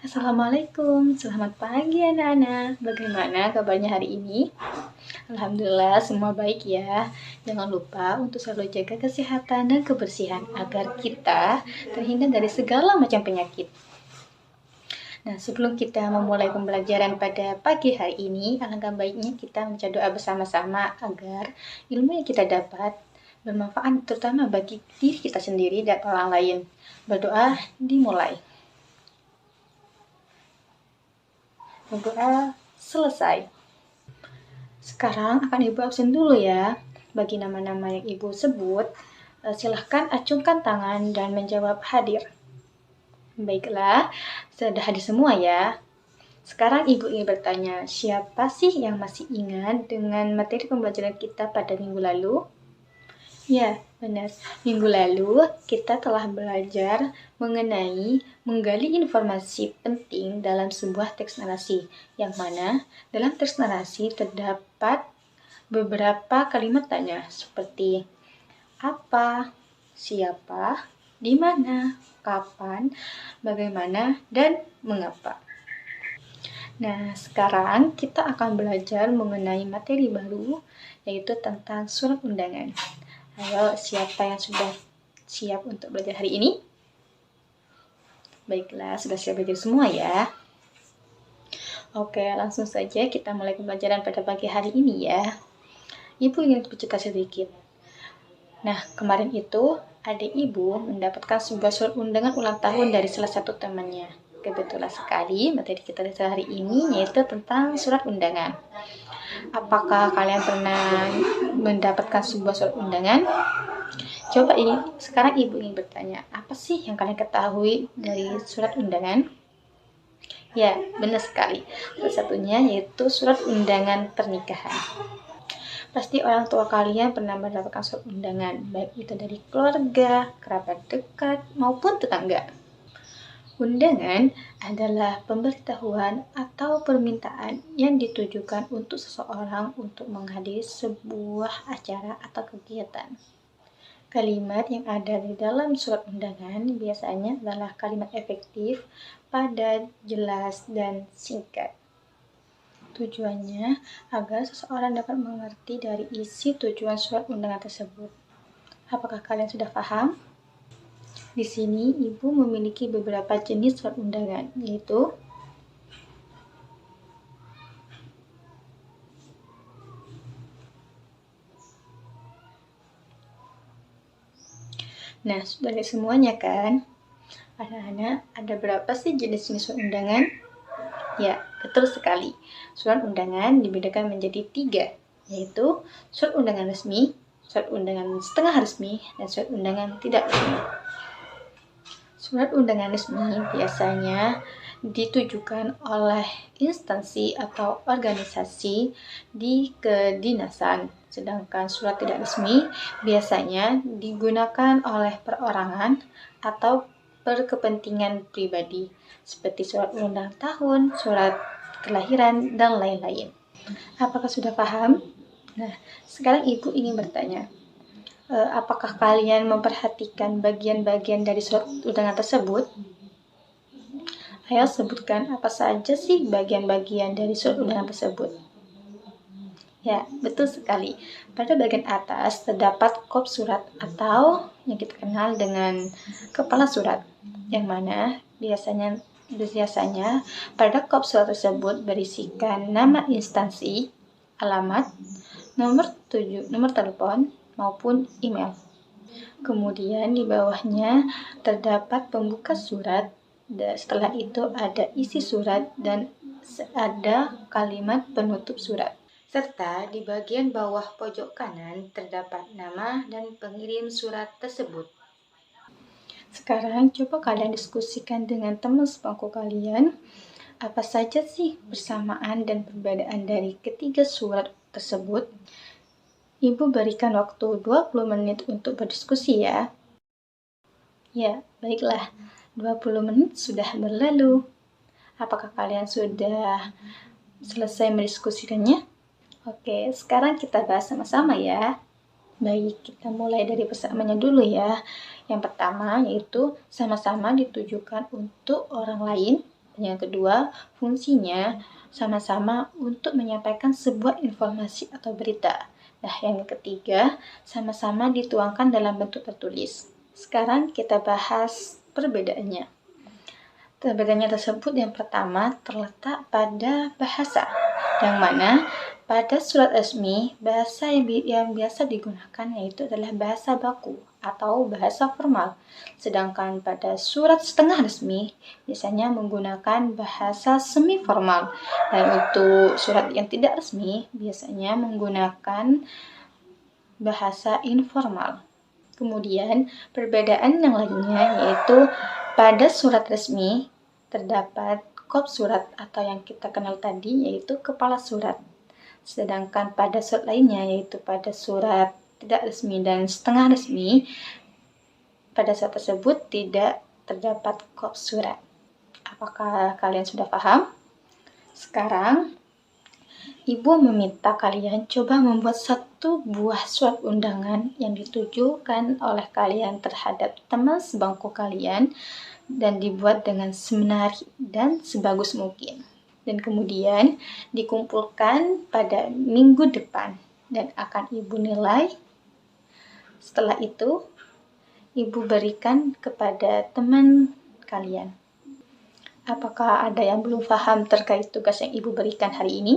Assalamualaikum, selamat pagi anak-anak. Bagaimana kabarnya hari ini? Alhamdulillah semua baik ya. Jangan lupa untuk selalu jaga kesehatan dan kebersihan agar kita terhindar dari segala macam penyakit. Nah, sebelum kita memulai pembelajaran pada pagi hari ini, alangkah baiknya kita membaca doa bersama-sama agar ilmu yang kita dapat bermanfaat terutama bagi diri kita sendiri dan orang lain. Berdoa dimulai. Berdoa selesai. Sekarang akan Ibu absen dulu ya. Bagi nama-nama yang Ibu sebut, silahkan acungkan tangan dan menjawab hadir. Baiklah, sudah hadir semua ya. Sekarang Ibu ingin bertanya, siapa sih yang masih ingat dengan materi pembelajaran kita pada minggu lalu? Ya, benar. Minggu lalu kita telah belajar mengenai menggali informasi penting dalam sebuah teks narasi, yang mana dalam teks narasi terdapat beberapa kalimat tanya seperti apa, siapa, di mana, kapan, bagaimana, dan mengapa. Nah, sekarang kita akan belajar mengenai materi baru, yaitu tentang surat undangan. Ayo, siapa yang sudah siap untuk belajar hari ini? Baiklah, sudah siap belajar semua ya. Oke, langsung saja kita mulai pembelajaran pada pagi hari ini ya. Ibu ingin bercerita sedikit. Nah, kemarin itu adik Ibu mendapatkan sebuah surat undangan ulang tahun dari salah satu temannya. Kebetulan sekali materi kita hari ini yaitu tentang surat undangan. Apakah kalian pernah mendapatkan sebuah surat undangan? Coba ini, sekarang Ibu ingin bertanya, apa sih yang kalian ketahui dari surat undangan? Ya, benar sekali. Salah satunya yaitu surat undangan pernikahan. Pasti orang tua kalian pernah mendapatkan surat undangan, baik itu dari keluarga, kerabat dekat, maupun tetangga. Undangan adalah pemberitahuan atau permintaan yang ditujukan untuk seseorang untuk menghadiri sebuah acara atau kegiatan. Kalimat yang ada di dalam surat undangan biasanya adalah kalimat efektif, padat, jelas, dan singkat. Tujuannya agar seseorang dapat mengerti dari isi tujuan surat undangan tersebut. Apakah kalian sudah paham? Di sini Ibu memiliki beberapa jenis surat undangan, yaitu nah, sudah lihat semuanya kan? Anak-anak, ada berapa sih jenis-jenis surat undangan? Ya, betul sekali. Surat undangan dibedakan menjadi 3, yaitu surat undangan resmi, surat undangan setengah resmi, dan surat undangan tidak resmi. Surat undangan resmi biasanya ditujukan oleh instansi atau organisasi di kedinasan, sedangkan surat tidak resmi biasanya digunakan oleh perorangan atau berkepentingan pribadi, seperti surat ulang tahun, surat kelahiran, dan lain-lain. Apakah sudah paham? Nah, sekarang Ibu ingin bertanya, apakah kalian memperhatikan bagian-bagian dari surat undangan tersebut? Ayo sebutkan apa saja sih bagian-bagian dari surat undangan tersebut. Ya, betul sekali. Pada bagian atas terdapat kop surat atau yang kita kenal dengan kepala surat, yang mana biasanya pada kop surat tersebut berisikan nama instansi, alamat, nomor telepon, maupun email. Kemudian di bawahnya terdapat pembuka surat, dan setelah itu ada isi surat dan ada kalimat penutup surat. Serta di bagian bawah pojok kanan terdapat nama dan pengirim surat tersebut. Sekarang coba kalian diskusikan dengan teman sebangku kalian, apa saja sih persamaan dan perbedaan dari ketiga surat tersebut? Ibu berikan waktu 20 menit untuk berdiskusi ya. Ya, baiklah. 20 menit sudah berlalu. Apakah kalian sudah selesai mendiskusikannya? Oke, sekarang kita bahas sama-sama ya. Baik, kita mulai dari persamaannya dulu ya. Yang pertama yaitu sama-sama ditujukan untuk orang lain. Dan yang kedua, fungsinya sama-sama untuk menyampaikan sebuah informasi atau berita. Nah, yang ketiga, sama-sama dituangkan dalam bentuk tertulis. Sekarang kita bahas perbedaannya. Perbedaannya tersebut yang pertama terletak pada bahasa, yang mana pada surat resmi, bahasa yang biasa digunakan yaitu adalah bahasa baku atau bahasa formal. Sedangkan pada surat setengah resmi, biasanya menggunakan bahasa semi formal. Dan untuk surat yang tidak resmi, biasanya menggunakan bahasa informal. Kemudian, perbedaan yang lainnya yaitu pada surat resmi terdapat kop surat atau yang kita kenal tadi yaitu kepala surat. Sedangkan pada surat lainnya yaitu pada surat tidak resmi dan setengah resmi, pada surat tersebut tidak terdapat kop surat. Apakah kalian sudah paham? Sekarang, Ibu meminta kalian coba membuat satu buah surat undangan yang ditujukan oleh kalian terhadap teman sebangku kalian dan dibuat dengan semenarik dan sebagus mungkin. Dan kemudian dikumpulkan pada minggu depan dan akan Ibu nilai. Setelah itu, Ibu berikan kepada teman kalian. Apakah ada yang belum paham terkait tugas yang Ibu berikan hari ini?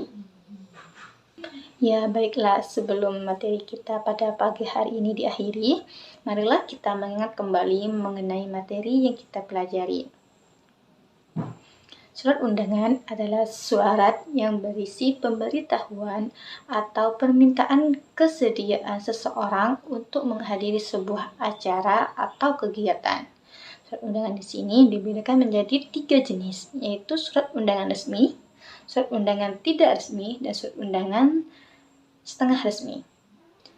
Ya, baiklah, sebelum materi kita pada pagi hari ini diakhiri, marilah kita mengingat kembali mengenai materi yang kita pelajari. Surat undangan adalah surat yang berisi pemberitahuan atau permintaan kesediaan seseorang untuk menghadiri sebuah acara atau kegiatan. Surat undangan di sini dibedakan menjadi 3 jenis, yaitu surat undangan resmi, surat undangan tidak resmi, dan surat undangan setengah resmi.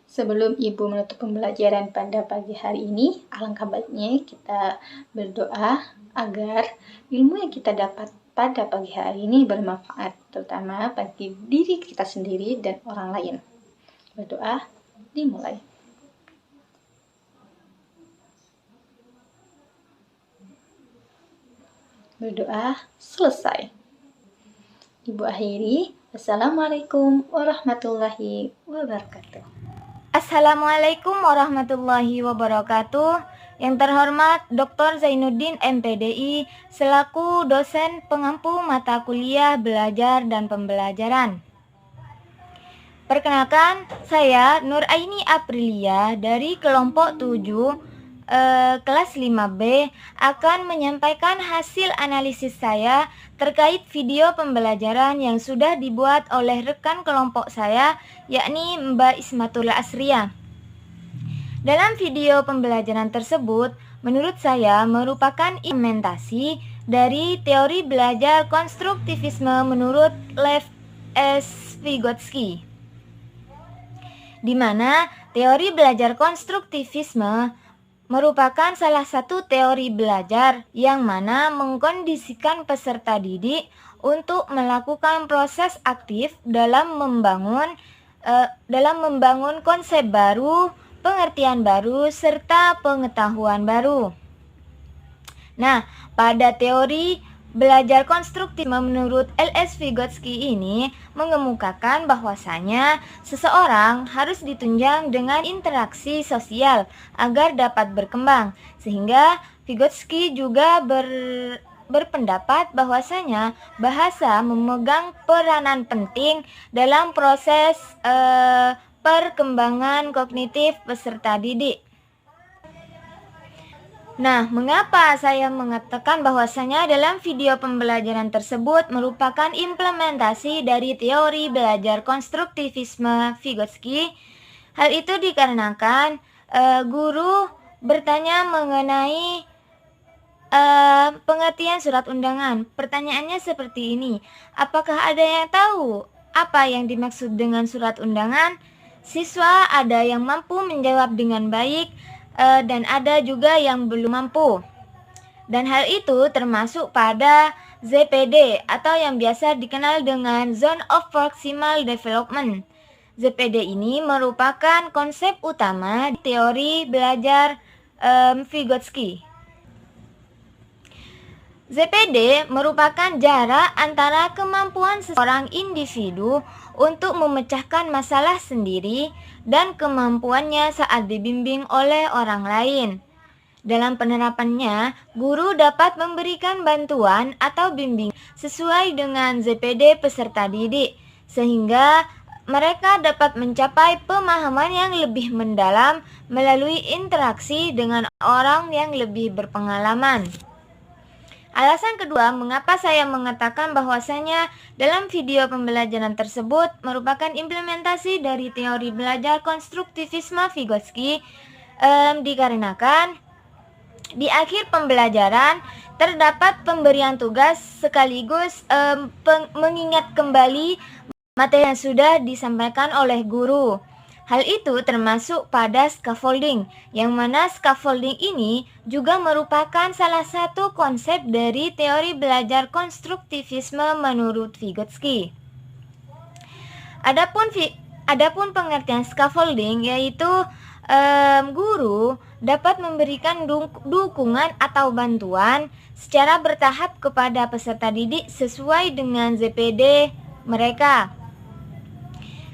Sebelum Ibu menutup pembelajaran pada pagi hari ini, alangkah baiknya kita berdoa agar ilmu yang kita dapat pada pagi hari ini bermanfaat, terutama bagi diri kita sendiri dan orang lain. Berdoa dimulai. Berdoa selesai. Ibu akhiri. Assalamualaikum warahmatullahi wabarakatuh. Assalamualaikum warahmatullahi wabarakatuh. Yang terhormat Dr. Zainuddin MPDI selaku dosen pengampu mata kuliah belajar dan pembelajaran. Perkenalkan, saya Nur Aini Aprilia dari kelompok 7 kelas 5B akan menyampaikan hasil analisis saya terkait video pembelajaran yang sudah dibuat oleh rekan kelompok saya, yakni Mbak Ismatul Asria. Dalam video pembelajaran tersebut, menurut saya merupakan implementasi dari teori belajar konstruktivisme menurut Lev S. Vygotsky, di mana teori belajar konstruktivisme merupakan salah satu teori belajar yang mana mengkondisikan peserta didik untuk melakukan proses aktif dalam membangun konsep baru, pengertian baru, serta pengetahuan baru. Nah, pada teori belajar konstruktif menurut L.S. Vygotsky ini mengemukakan bahwasanya seseorang harus ditunjang dengan interaksi sosial agar dapat berkembang, sehingga Vygotsky juga berpendapat bahwasanya bahasa memegang peranan penting dalam proses perkembangan kognitif peserta didik. Nah, mengapa saya mengatakan bahwasanya dalam video pembelajaran tersebut merupakan implementasi dari teori belajar konstruktivisme Vygotsky? Hal itu dikarenakan guru bertanya mengenai pengertian surat undangan. Pertanyaannya seperti ini, apakah ada yang tahu apa yang dimaksud dengan surat undangan? Siswa ada yang mampu menjawab dengan baik, dan ada juga yang belum mampu. Dan hal itu termasuk pada ZPD atau yang biasa dikenal dengan Zone of Proximal Development. ZPD ini merupakan konsep utama teori belajar Vygotsky. ZPD merupakan jarak antara kemampuan seorang individu untuk memecahkan masalah sendiri dan kemampuannya saat dibimbing oleh orang lain. Dalam penerapannya, guru dapat memberikan bantuan atau bimbingan sesuai dengan ZPD peserta didik, sehingga mereka dapat mencapai pemahaman yang lebih mendalam melalui interaksi dengan orang yang lebih berpengalaman. Alasan kedua, mengapa saya mengatakan bahwasanya dalam video pembelajaran tersebut merupakan implementasi dari teori belajar konstruktivisme Vygotsky, dikarenakan di akhir pembelajaran terdapat pemberian tugas sekaligus mengingat kembali materi yang sudah disampaikan oleh guru. Hal itu termasuk pada scaffolding, yang mana scaffolding ini juga merupakan salah satu konsep dari teori belajar konstruktivisme menurut Vygotsky. Adapun pengertian scaffolding yaitu guru dapat memberikan dukungan atau bantuan secara bertahap kepada peserta didik sesuai dengan ZPD mereka.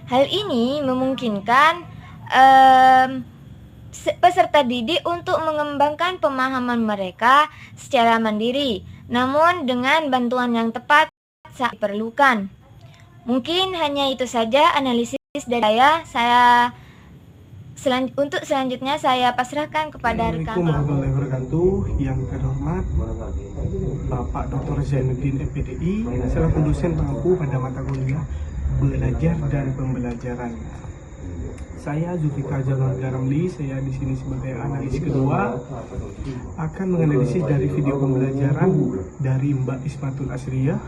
Hal ini memungkinkan peserta didik untuk mengembangkan pemahaman mereka secara mandiri, namun dengan bantuan yang tepat saat diperlukan. Mungkin hanya itu saja analisis dari saya. Untuk selanjutnya saya pasrahkan kepada rekan. Assalamualaikum warahmatullahi wabarakatuh. Yang terhormat Bapak Dr. Zainuddin MPDI selaku dosen pengampu pada mata kuliah belajar dan pembelajaran. Saya Zulfikar Jalal Garamli, saya di sini sebagai analis kedua akan menganalisis dari video pembelajaran dari Mbak Ismatul Asriyah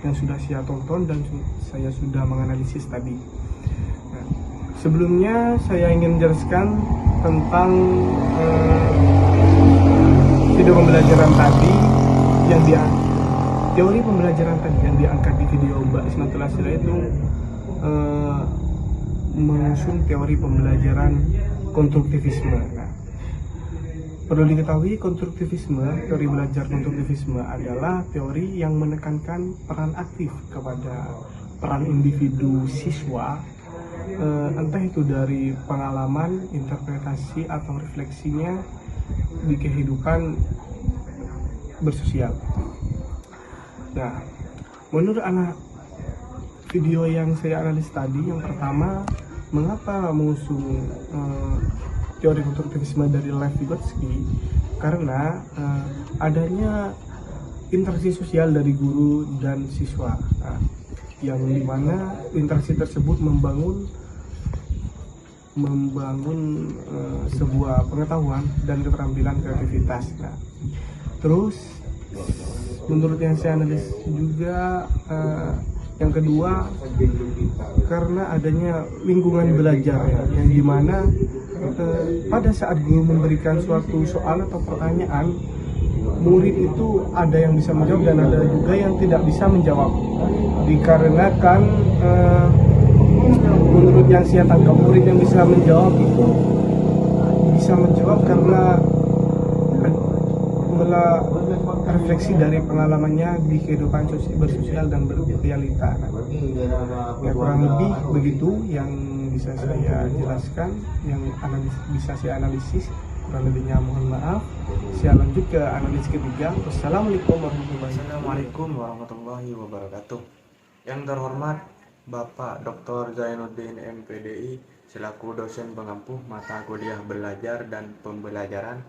yang sudah saya tonton dan saya sudah menganalisis tadi. Sebelumnya saya ingin menjelaskan tentang video pembelajaran tadi yang teori pembelajaran tadi yang diangkat di video Mbak Ismatul Asriyah itu mengusung teori pembelajaran konstruktivisme. Nah, perlu diketahui teori belajar konstruktivisme adalah teori yang menekankan peran aktif kepada peran individu siswa, entah itu dari pengalaman, interpretasi, atau refleksinya di kehidupan bersosial. Nah, menurut video yang saya analis tadi, yang pertama, mengapa mengusung teori konstruktivisme dari Lev Vygotsky? Karena adanya interaksi sosial dari guru dan siswa, yang dimana interaksi tersebut membangun sebuah pengetahuan dan keterampilan kreativitas. Nah, terus menurut yang saya analisis juga yang kedua, karena adanya lingkungan belajar yang dimana pada saat guru memberikan suatu soal atau pertanyaan, murid itu ada yang bisa menjawab dan ada juga yang tidak bisa menjawab. Dikarenakan menurut yang saya tangkap, murid yang bisa menjawab itu bisa menjawab karena refleksi dari pengalamannya di kehidupan bersosial dan berrealita. Ya, kurang lebih begitu yang bisa saya jelaskan, yang bisa saya analisis. Kurang lebihnya mohon maaf. Saya lanjut ke analisis ketiga. Assalamualaikum warahmatullahi wabarakatuh. Yang terhormat Bapak Dr. Zainuddin MPDI selaku dosen pengampu mata kuliah belajar dan pembelajaran.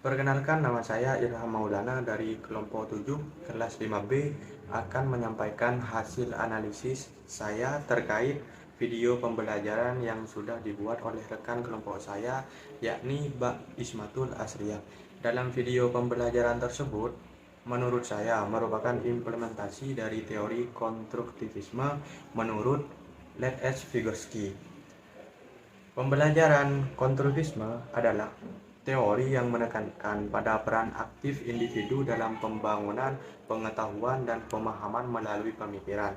Perkenalkan, nama saya Ilham Maulana dari kelompok 7 kelas 5B akan menyampaikan hasil analisis saya terkait video pembelajaran yang sudah dibuat oleh rekan kelompok saya, yakni Mbak Ismatul Asriyah. Dalam video pembelajaran tersebut, menurut saya merupakan implementasi dari teori konstruktivisme menurut Lev Vygotsky. Pembelajaran konstruktivisme adalah teori yang menekankan pada peran aktif individu dalam pembangunan pengetahuan dan pemahaman melalui pemikiran,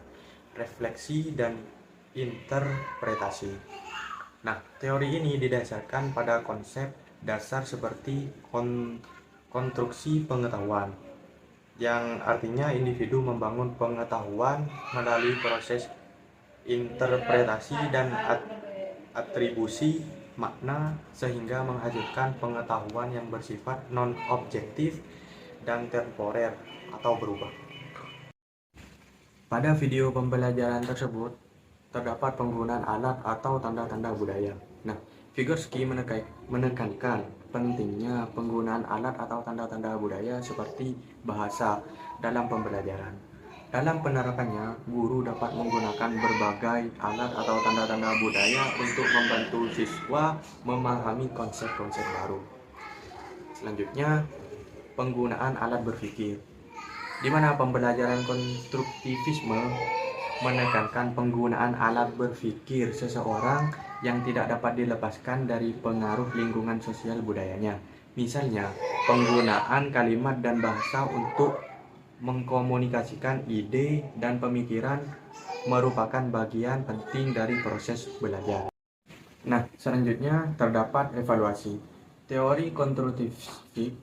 refleksi, dan interpretasi. Nah, teori ini didasarkan pada konsep dasar seperti konstruksi pengetahuan, yang artinya individu membangun pengetahuan melalui proses interpretasi dan atribusi makna sehingga menghasilkan pengetahuan yang bersifat non-objektif dan temporer atau berubah. Pada video pembelajaran tersebut terdapat penggunaan alat atau tanda-tanda budaya. Nah, Vygotsky menekankan pentingnya penggunaan alat atau tanda-tanda budaya seperti bahasa dalam pembelajaran. Dalam penerapannya, guru dapat menggunakan berbagai alat atau tanda-tanda budaya untuk membantu siswa memahami konsep-konsep baru. Selanjutnya, penggunaan alat berpikir, di mana pembelajaran konstruktivisme menekankan penggunaan alat berpikir seseorang yang tidak dapat dilepaskan dari pengaruh lingkungan sosial budayanya. Misalnya, penggunaan kalimat dan bahasa untuk mengkomunikasikan ide dan pemikiran merupakan bagian penting dari proses belajar. Nah, selanjutnya terdapat evaluasi. Teori konstruktivistik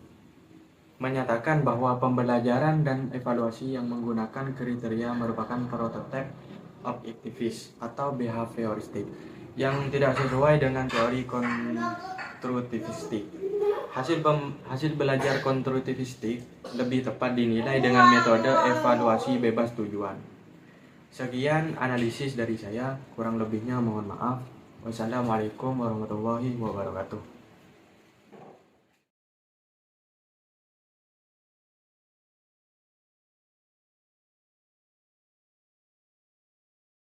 menyatakan bahwa pembelajaran dan evaluasi yang menggunakan kriteria merupakan prototipe objektivis atau behavioristik yang tidak sesuai dengan teori konstruktivistik. Hasil belajar konstruktivistik lebih tepat dinilai dengan metode evaluasi bebas tujuan. Sekian analisis dari saya, kurang lebihnya mohon maaf. Wassalamualaikum warahmatullahi wabarakatuh.